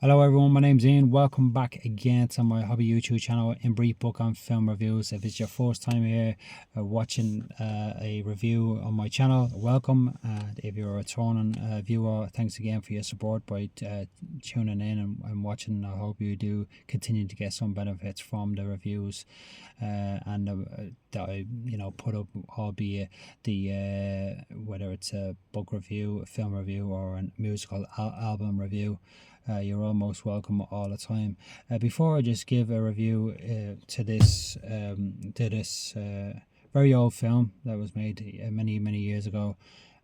Hello everyone, my name's Ian. Welcome back again to my hobby YouTube channel, In Brief Book and Film Reviews. If it's your first time here watching a review on my channel, welcome. And if you're a returning viewer, thanks again for your support by tuning in and watching. I hope you do continue to get some benefits from the reviews and that I put up, albeit the whether it's a book review, a film review, or a musical album review. You're almost welcome all the time. Before I just give a review to this very old film that was made many years ago,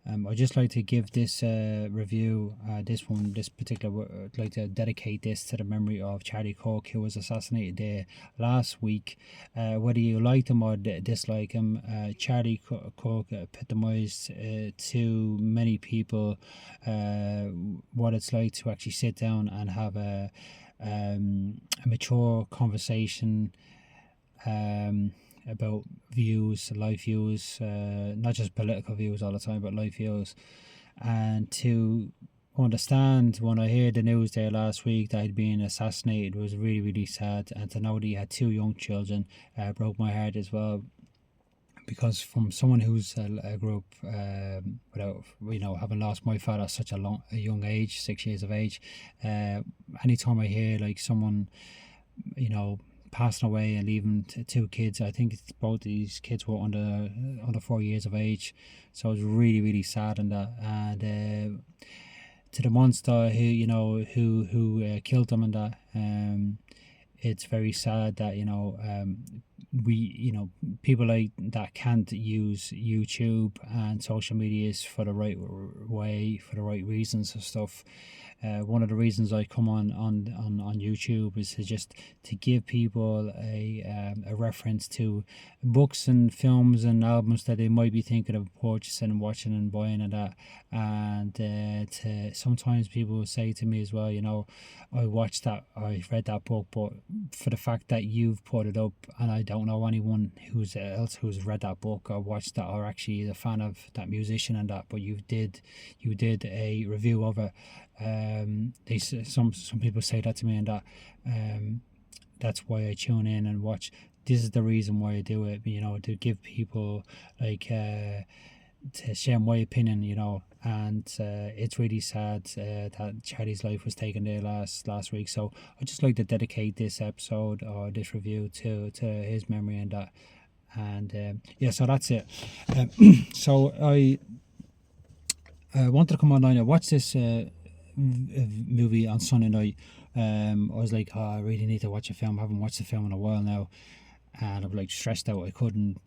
I'd just like to give this review, this particular, I'd like to dedicate this to the memory of Charlie Kirk, who was assassinated there last week. Whether you liked him or dislike him, Charlie Kirk epitomised to many people what it's like to actually sit down and have a mature conversation about views, life views, not just political views all the time, but life views. And to understand, when I heard the news there last week that he'd been assassinated, was really sad. And to know that he had two young children broke my heart as well. Because from someone who's grew up without, having lost my father at such a young age, 6 years of age, anytime I hear like someone, passing away and leaving two kids, I think both these kids were under 4 years of age, so I was really sad in that. And to the monster who killed them and that, it's very sad that we people like that can't use YouTube and social medias for the right way, for the right reasons and stuff. One of the reasons I come on YouTube is to give people a reference to books and films and albums that they might be thinking of purchasing and watching and buying and that. And sometimes people will say to me as well, I read that book, but for the fact that you've put it up and I don't know anyone who's read that book or watched that or actually is a fan of that musician and that, but you did a review of it. Some people say that to me, and that that's why I tune in and watch. This is the reason why I do it, to give people to share my opinion, and it's really sad that Charlie's life was taken there last week. So I'd just like to dedicate this episode or this review to his memory and that. And so that's it. So I wanted to come online. I watched this movie on Sunday night. I was like, I really need to watch a film. I haven't watched a film in a while now, and I'm like stressed out. I couldn't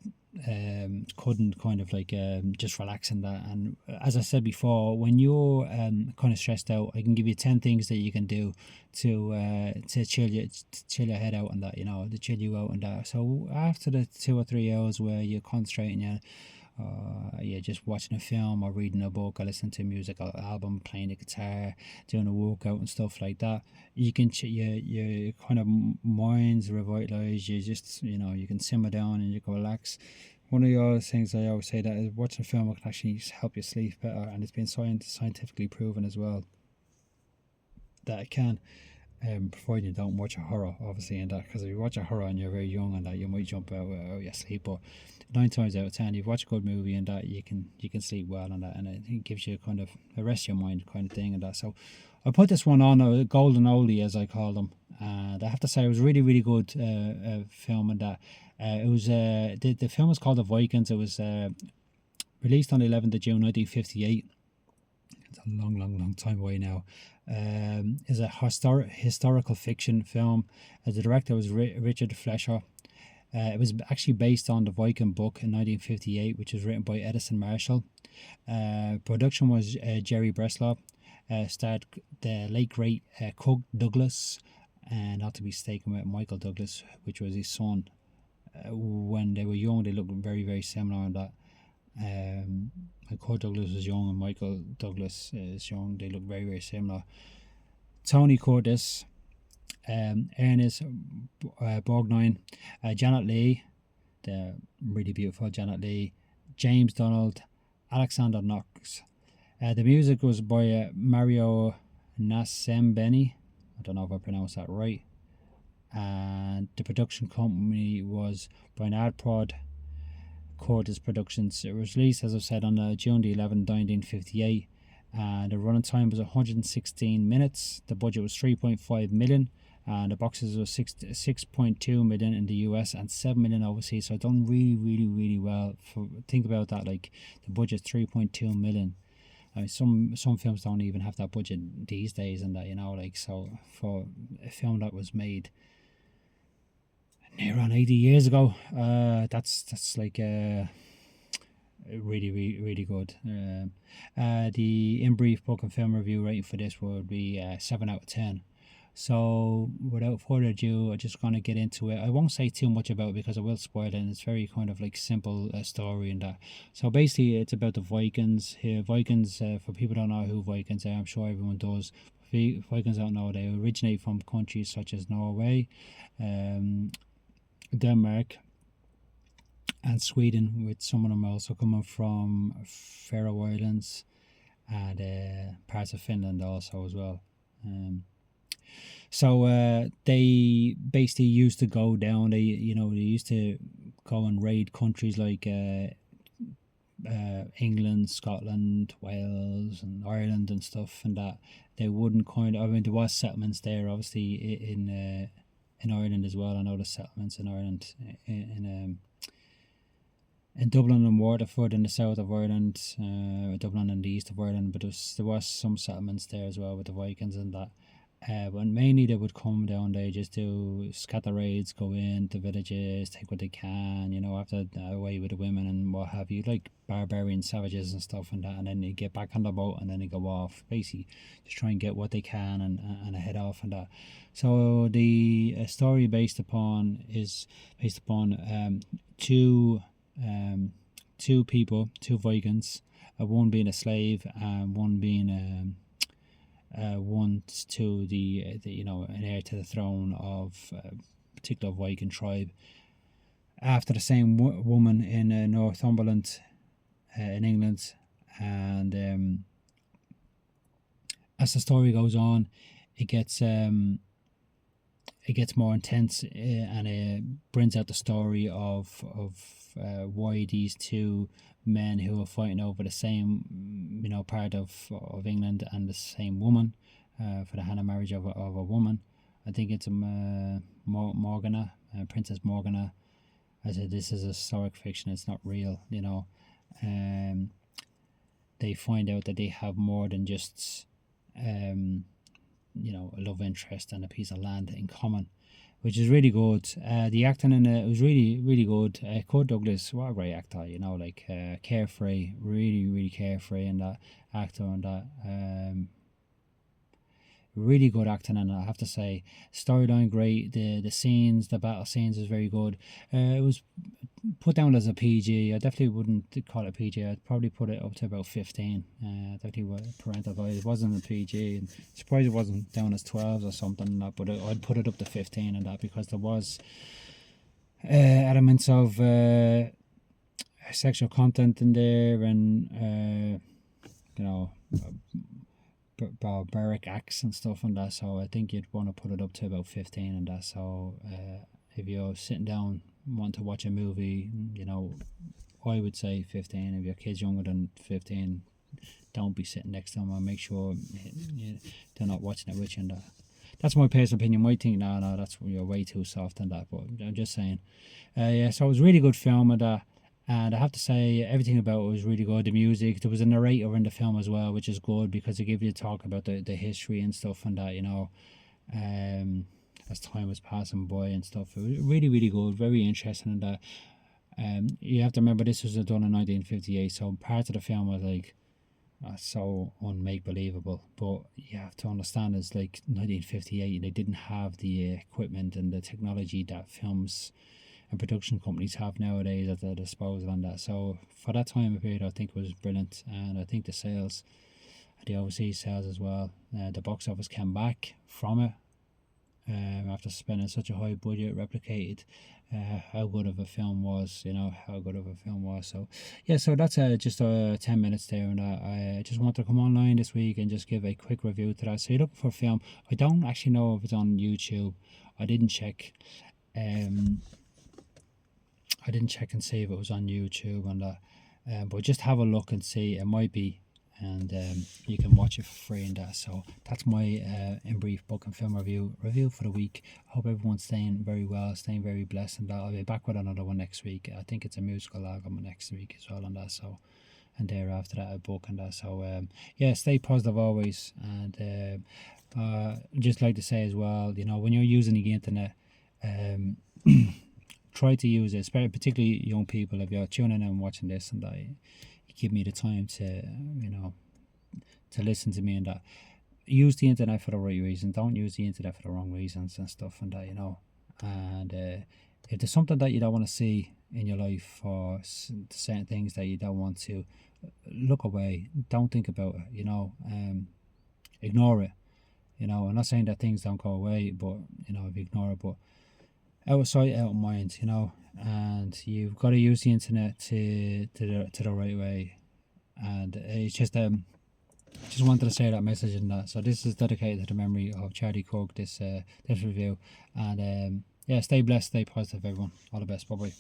kind of like just relax in that. And as I said before, when you're kind of stressed out, I can give you 10 things that you can do to chill your head out and that, to chill you out and that. So after the 2 or 3 hours where you're concentrating, you're just watching a film or reading a book or listening to music or album, playing the guitar, doing a workout and stuff like that, you can your kind of mind's revitalized. You just you can simmer down and you can relax. One of the other things I always say that is watching a film can actually help you sleep better, and it's been scientifically proven as well that it can. Provided you don't watch a horror, obviously, and that, because if you watch a horror and you're very young and that, you might jump out of your sleep. But 9 times out of 10, you've watched a good movie and that, you can sleep well and that, and it gives you kind of a rest your mind kind of thing and that. So I put this one on, a golden oldie as I call them, and I have to say it was really good film and that. It was the film was called The Vikings. It was released on the 11th of June 1958. It's a long time away now. Is a historical fiction film. The director was Richard Fleischer. It was actually based on the Viking book in 1958, which was written by Edison Marshall. Production was Jerry Bresler. Starred the late great Kirk Douglas, and not to be mistaken with Michael Douglas, which was his son. When they were young, they looked very similar in that. Kirk Douglas was young and Michael Douglas is young. They look very similar. Tony Curtis, Ernest, Borgnine, Janet Leigh, the really beautiful Janet Leigh, James Donald, Alexander Knox. The music was by Mario Nascembeni. I don't know if I pronounced that right. And the production company was Brynaprod Curtis Productions. It was released, as I've said, on June the 11th, 1958. And the running time was 116 minutes. The budget was 3.5 million. And the boxes were 6.2 million in the US and 7 million overseas. So done really, really, really well. Think about that, like the budget 3.2 million. I mean, some films don't even have that budget these days, and that, you know, like, so for a film that was made near on 80 years ago, that's like really, really, really good. The in brief book and film review rating for this would be 7 out of 10. So without further ado, I'm just going to get into it. I won't say too much about it because I will spoil it, and it's very kind of like simple story and that. So basically it's about the Vikings here. Vikings, for people who don't know who Vikings are, I'm sure everyone does. Vikings don't know, they originate from countries such as Norway, Denmark and Sweden, with some of them also coming from Faroe Islands and parts of Finland also as well. So they basically used to go down. They used to go and raid countries like England, Scotland, Wales, and Ireland and stuff, and that they wouldn't kind of. I mean, there was settlements there, obviously in Ireland as well. I know the settlements in Ireland in Dublin and Waterford in the south of Ireland, Dublin in the east of Ireland, but there was some settlements there as well with the Vikings and that. But mainly they would come down, they just do scatter raids, go into villages, take what they can, after away with the women and what have you, like barbarian savages and stuff and that, and then they get back on the boat and then they go off, basically just try and get what they can and head off and that. So the story is based upon two people, two Vikings, one being a slave and one being once to the an heir to the throne of a particular Viking tribe, after the same woman in Northumberland in England. And as the story goes on, it gets more intense, and it brings out the story of why these two men who are fighting over the same part of England and the same woman, for the hand of marriage of a woman. I think it's Morgana, Princess Morgana. I said this is a historic fiction, it's not real. They find out that they have more than just a love interest and a piece of land in common, which is really good. The acting in it was really, really good. Kirk Douglas, what a great actor, carefree, really, really carefree in that actor, and that really good acting in it, I have to say. Storyline great, the scenes, the battle scenes is very good. It was put down as a PG. I definitely wouldn't call it PG. I'd probably put it up to about 15. Definitely parental guide. It wasn't a PG, and I'm surprised it wasn't down as 12 or something like that, but I'd put it up to 15 and that, because there was elements of sexual content in there, and barbaric acts and stuff and that. So I think you'd want to put it up to about 15 and that. So if you're sitting down want to watch a movie, I would say 15. If your kid's younger than 15, don't be sitting next to them, and make sure they're not watching it with you and that. That's my personal opinion. Might think, no, that's, you're way too soft and that, but I'm just saying. So it was a really good film and that. And I have to say, everything about it was really good. The music, there was a narrator in the film as well, which is good, because it gives you a talk about the history and stuff and that, as time was passing by and stuff. It was really, really good, very interesting and that. You have to remember, this was done in 1958, so part of the film was like so unmake-believable. But you have to understand, it's like 1958, they didn't have the equipment and the technology that films and production companies have nowadays at their disposal and that. So for that time period, I think it was brilliant, and I think the sales, the overseas sales as well, the box office came back from it after spending such a high budget, replicated how good of a film was, how good of a film was. So yeah, so that's just 10 minutes there, and I just want to come online this week and just give a quick review to that. So you're looking for a film. I don't actually know if it's on YouTube. I didn't check. I didn't check and see if it was on YouTube and that, but just have a look and see. It might be, and you can watch it for free and that. So that's my in brief book and film review for the week. I hope everyone's staying very well, staying very blessed, and that I'll be back with another one next week. I think it's a musical album next week as well, and that. So, and thereafter that a book and that. So yeah, stay positive always, and just like to say as well, when you're using the internet, try to use it, particularly young people. If you're tuning in and watching this, and that, you give me the time to to listen to me, and that, use the internet for the right reason. Don't use the internet for the wrong reasons and stuff, and that, and if there's something that you don't want to see in your life, or certain things that you don't want to, look away. Don't think about it. Ignore it. I'm not saying that things don't go away, but if you ignore it, but out of sight, out of mind, and you've got to use the internet to the right way. And it's just just wanted to say that message in that. So this is dedicated to the memory of Charlie Kirk, this review. And yeah, stay blessed, stay positive, everyone. All the best. Bye bye.